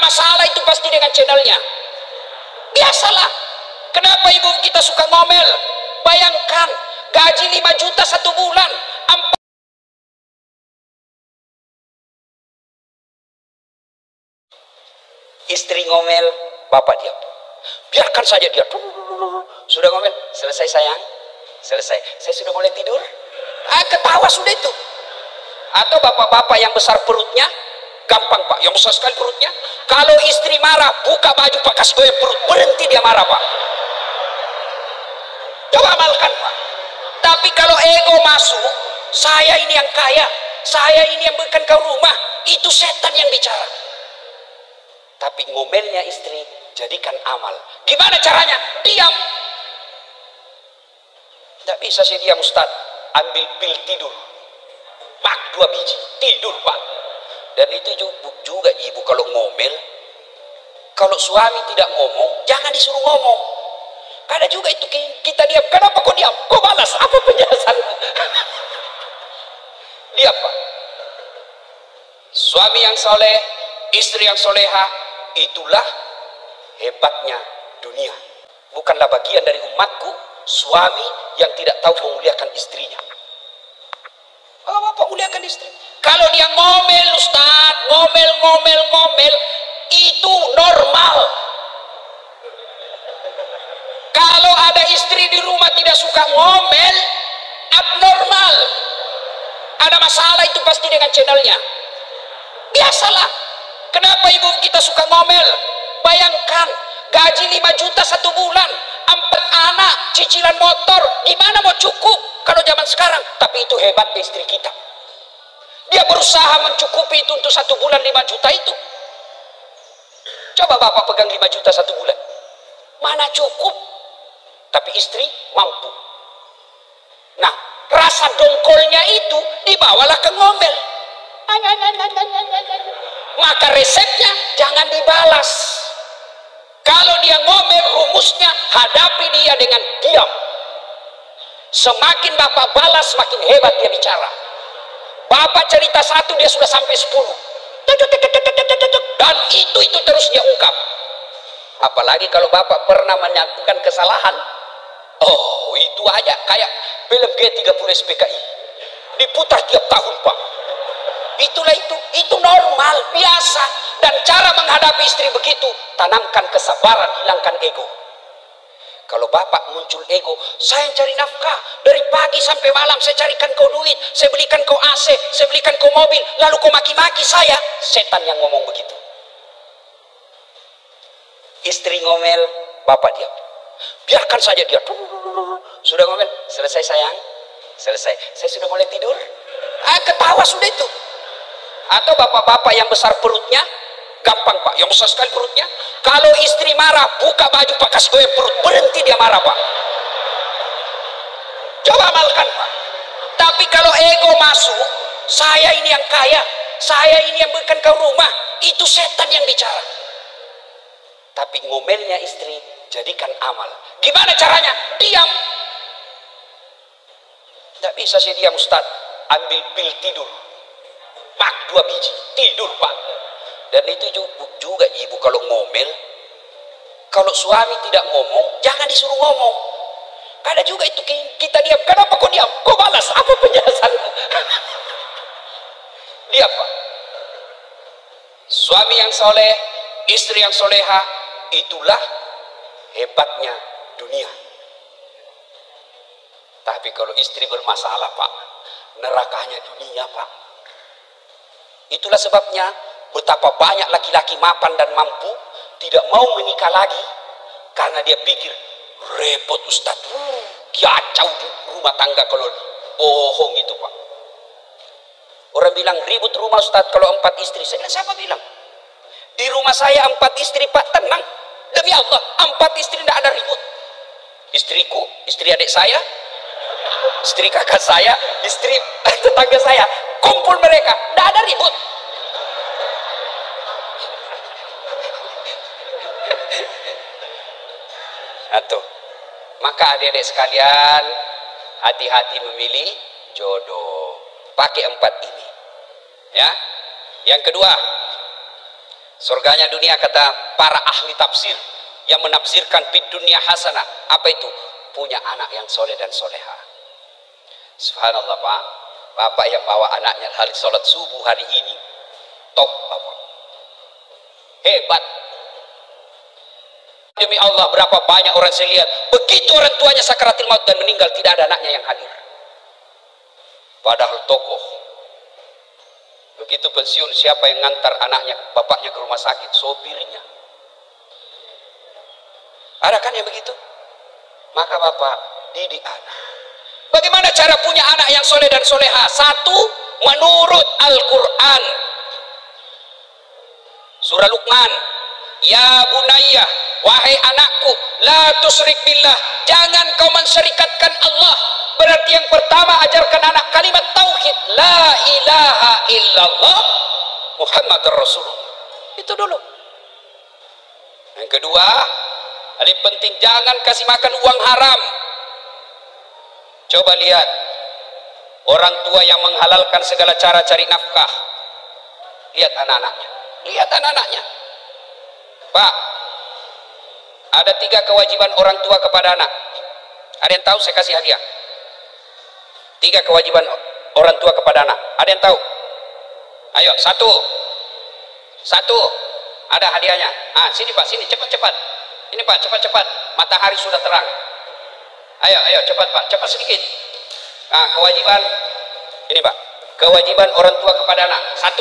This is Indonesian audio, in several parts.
masalah itu pasti dengan channelnya. Biasalah. Kenapa ibu kita suka ngomel? Bayangkan gaji 5 juta 1 bulan, istri ngomel, bapak diam. Biarkan saja dia. Sudah ngomel, selesai sayang, selesai. Saya sudah mulai tidur. Ketawa sudah itu. Atau bapak-bapak yang besar perutnya, gampang pak, yang besar sekali perutnya. Kalau istri marah, buka baju pak, kasih goyang perut, berhenti dia marah pak. Coba amalkan pak. Tapi kalau ego masuk, saya ini yang kaya, saya ini yang berikan kau rumah, itu setan yang bicara. Tapi ngomelnya istri jadikan amal. Gimana caranya? Diam. Tidak bisa sih diam Ustaz. Ambil pil tidur, pak 2 biji, tidur pak. Dan itu juga ibu kalau ngomel, kalau suami tidak ngomong, jangan disuruh ngomong. Ada juga itu kita diam. Kenapa kau diam? Kau balas apa penjelasan? Diam pak. Suami yang soleh, istri yang soleha, itulah hebatnya dunia. Bukanlah bagian dari umatku suami yang tidak tahu memuliakan istrinya. Oh, bapak muliakan istri. Kalau dia ngomel Ustaz, ngomel, itu normal. Kalau ada istri di rumah tidak suka ngomel, abnormal. Ada masalah itu pasti dengan channelnya. Biasalah. Kenapa ibu kita suka ngomel? Bayangkan gaji 5 juta 1 bulan, 4 anak, cicilan motor, gimana mau cukup kalau zaman sekarang? Tapi itu hebatnya istri kita. Dia berusaha mencukupi itu untuk 1 bulan 5 juta itu. Coba bapak pegang 5 juta 1 bulan, mana cukup? Tapi istri mampu. Nah, rasa dongkolnya itu dibawalah ke ngomel. Maka resepnya jangan dibalas. Kalau dia ngomel, rumusnya hadapi dia dengan diam. Semakin bapak balas, semakin hebat dia bicara. Bapak cerita 1, dia sudah sampai 10. Dan itu terus dia ungkap. Apalagi kalau bapak pernah menyatukan kesalahan. Oh, itu aja kayak film G30 SPKI. Diputar tiap tahun pak. Itulah itu normal, biasa. Dan cara menghadapi istri begitu, tanamkan kesabaran, hilangkan ego. Kalau bapak muncul ego, saya yang cari nafkah dari pagi sampai malam, saya carikan kau duit, saya belikan kau AC, saya belikan kau mobil, lalu kau maki-maki saya. Setan yang ngomong begitu. Istri ngomel, bapak diam. Biarkan saja dia. Sudah ngomel, selesai sayang, selesai. Saya sudah mulai tidur. Ketawa sudah itu. Atau bapak-bapak yang besar perutnya, gampang pak, yang besar sekali perutnya. Kalau istri marah, buka baju pak, kasih goyang perut, berhenti dia marah pak. Coba amalkan pak. Tapi kalau ego masuk, saya ini yang kaya, saya ini yang berikan kau rumah, itu setan yang bicara. Tapi ngomelnya istri jadikan amal. Gimana caranya? Diam. Tidak bisa sih diam Ustaz. Ambil pil tidur, pak 2 biji, tidur pak. Dan itu juga ibu kalau ngomel, kalau suami tidak ngomong, jangan disuruh ngomong. Ada juga itu kita diam. Kenapa kau diam? Kau balas apa penjelasan? Diam pak. Suami yang soleh, istri yang soleha, itulah hebatnya dunia. Tapi kalau istri bermasalah pak, nerakanya dunia pak. Itulah sebabnya betapa banyak laki-laki mapan dan mampu tidak mau menikah lagi, karena dia pikir repot Ustaz, kacau rumah tangga kalau bohong itu pak. Orang bilang ribut rumah Ustaz kalau 4 istri. Saya bilang, siapa bilang? Di rumah saya 4 istri pak, tenang. Demi Allah 4 istri tidak ada ribut. Istriku, istri adik saya, istri kakak saya, istri tetangga saya, kumpul mereka, tidak ada ribut. Atau maka adik-adik sekalian, hati-hati memilih jodoh, pakai 4 ini ya. Yang kedua, Surganya dunia kata para ahli tafsir yang menafsirkan fid dunia hasanah. Apa itu? Punya anak yang soleh dan soleha. Subhanallah Pak. Bapak yang bawa anaknya hari sholat subuh hari ini. Top Bapak. Hebat. Demi Allah berapa banyak orang saya lihat. Begitu orang tuanya sakaratil maut dan meninggal, tidak ada anaknya yang hadir. Padahal tokoh. Begitu pensiun, siapa yang ngantar anaknya, bapaknya ke rumah sakit? Sopirnya. Ada kan yang begitu? Maka Bapak didik anak. Bagaimana cara punya anak yang soleh dan soleha? Satu, menurut Al-Quran. Surah Luqman. Ya bunayya, wahai anakku, la tusyrik billah, jangan kau mensyirikatkan Allah. Berarti yang pertama ajarkan anak kalimat tauhid, la ilaha illallah Muhammad Rasulullah. Itu dulu. Yang kedua, paling penting jangan kasih makan uang haram. Coba lihat orang tua yang menghalalkan segala cara cari nafkah. Lihat anak-anaknya. Lihat anak-anaknya. Pak, ada 3 kewajiban orang tua kepada anak. Ada yang tahu? Saya kasih hadiah. 3 kewajiban orang tua kepada anak. Ada yang tahu? Ayo, satu. Ada hadiahnya. Sini Pak, sini cepat-cepat. Ini Pak, cepat-cepat. Matahari sudah terang. Ayo, cepat Pak, cepat sedikit. Kewajiban ini Pak. Kewajiban orang tua kepada anak. 1.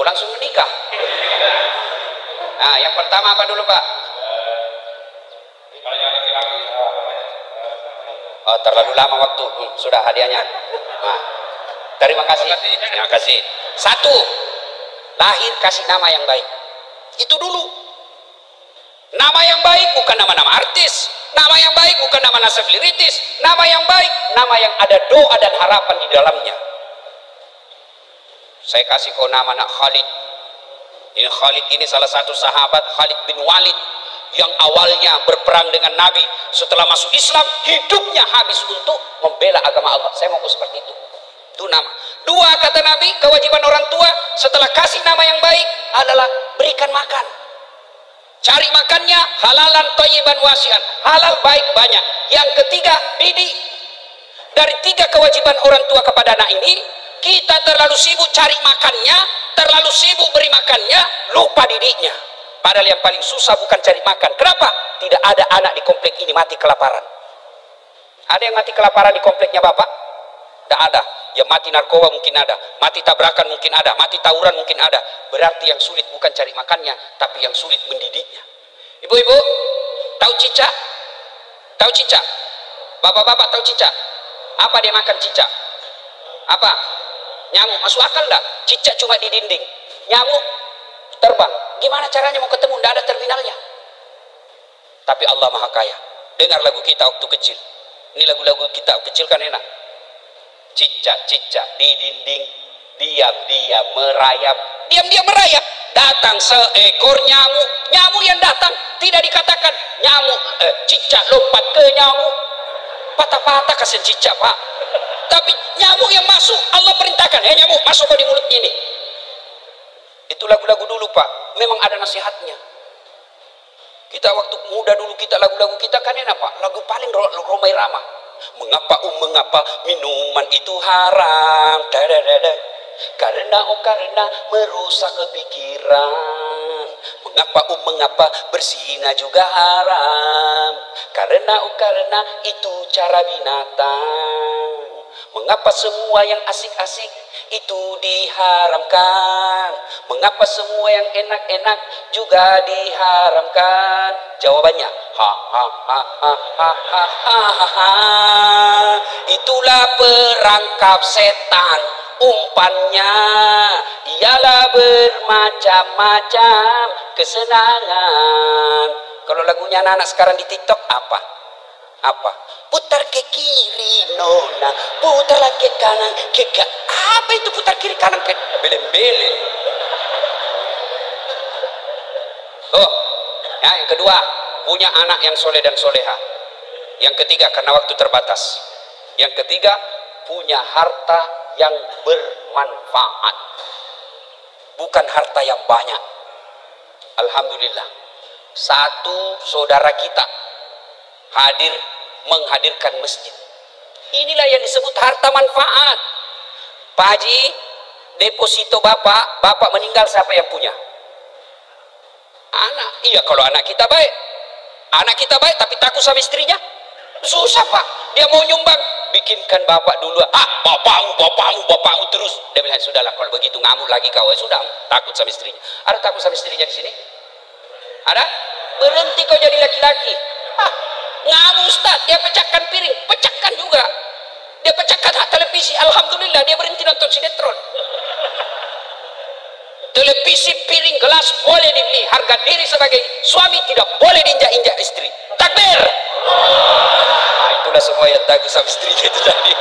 Langsung menikah. Yang pertama apa dulu Pak? Terlalu lama waktu. Sudah hadiahnya. Terima kasih. Terima kasih. 1. Lahir kasih nama yang baik. Itu dulu. Nama yang baik bukan nama-nama artis. Nama yang baik bukan nama selebritis. Nama yang baik, nama yang ada doa dan harapan di dalamnya. Saya kasih kau nama anak Khalid. Ini Khalid ini salah satu sahabat, Khalid bin Walid, yang awalnya berperang dengan Nabi. Setelah masuk Islam, hidupnya habis untuk membela agama Allah. Saya mau seperti itu. Itu nama. 2, kata Nabi, kewajiban orang tua setelah kasih nama yang baik adalah berikan makan. Cari makannya halalan thayyiban wasi'an. Halal baik banyak. Yang ketiga, didik. Dari 3 kewajiban orang tua kepada anak ini, kita terlalu sibuk cari makannya, terlalu sibuk beri makannya, lupa didiknya. Padahal yang paling susah bukan cari makan. Kenapa? Tidak ada anak di komplek ini mati kelaparan. Ada yang mati kelaparan di kompleknya Bapak? Tidak ada. Yang mati narkoba mungkin ada, mati tabrakan mungkin ada, mati tawuran mungkin ada. Berarti yang sulit bukan cari makannya, tapi yang sulit mendidiknya. Ibu-ibu, tahu cicak? Tahu cicak? Bapak-bapak tahu cicak? Apa dia makan cicak? Apa? Nyamuk. Masuk akal enggak? Cicak cuma di dinding, nyamuk terbang. Gimana caranya mau ketemu? Tidak ada terminalnya. Tapi Allah Maha Kaya. Dengar lagu kita waktu kecil. Ini lagu-lagu kita kecil kan enak. Cicak-cicak di dinding, diam-diam merayap. Diam-diam merayap. Datang seekor nyamuk. Nyamuk yang datang. Tidak dikatakan nyamuk, cicak lompat ke nyamuk. Patah-patah kasihan cicak Pak. Tapi nyamuk yang masuk, Allah perintahkan, nyamuk masuk kau di mulutnya ini. Itu lagu-lagu dulu Pak. Memang ada nasihatnya. Kita waktu muda dulu, kita lagu-lagu kita kan enak Pak. Lagu paling Romai Rama. Mengapa minuman itu haram? Karena merusak pikiran. Mengapa berzina juga haram? Karena itu cara binatang. Mengapa semua yang asik-asik itu diharamkan? Mengapa semua yang enak-enak juga diharamkan? Jawabannya, itulah perangkap setan. Umpannya ialah bermacam-macam kesenangan. Kalau lagunya anak-anak sekarang di TikTok apa? Putar ke kiri nona, putar lagi ke kanan, apa itu putar kiri kanan? Ke bele-bele. Yang kedua, punya anak yang soleh dan soleha. Yang ketiga, karena waktu terbatas. Yang ketiga, punya harta yang bermanfaat, bukan harta yang banyak. Alhamdulillah, satu saudara kita hadir menghadirkan masjid. Inilah yang disebut harta manfaat. Pak Haji, deposito bapak meninggal, siapa yang punya? Anak. Iya, kalau anak kita baik tapi takut sama istrinya, susah Pak. Dia mau nyumbang, bikinkan bapak dulu. Bapakmu terus. Dia bilang, sudahlah kalau begitu, ngamuk lagi kau. Sudah, takut sama istrinya. Ada takut sama istrinya di sini? Ada? Berhenti kau jadi laki-laki. Ngamuk Ustaz, dia pecahkan piring, pecahkan juga. Dia pecahkan hak televisi, alhamdulillah dia berhenti nonton sinetron. Televisi, piring, gelas boleh dibeli, harga diri sebagai suami tidak boleh diinjak-injak istri. Takbir. Itulah semua yang takut sama istrinya itu tadi.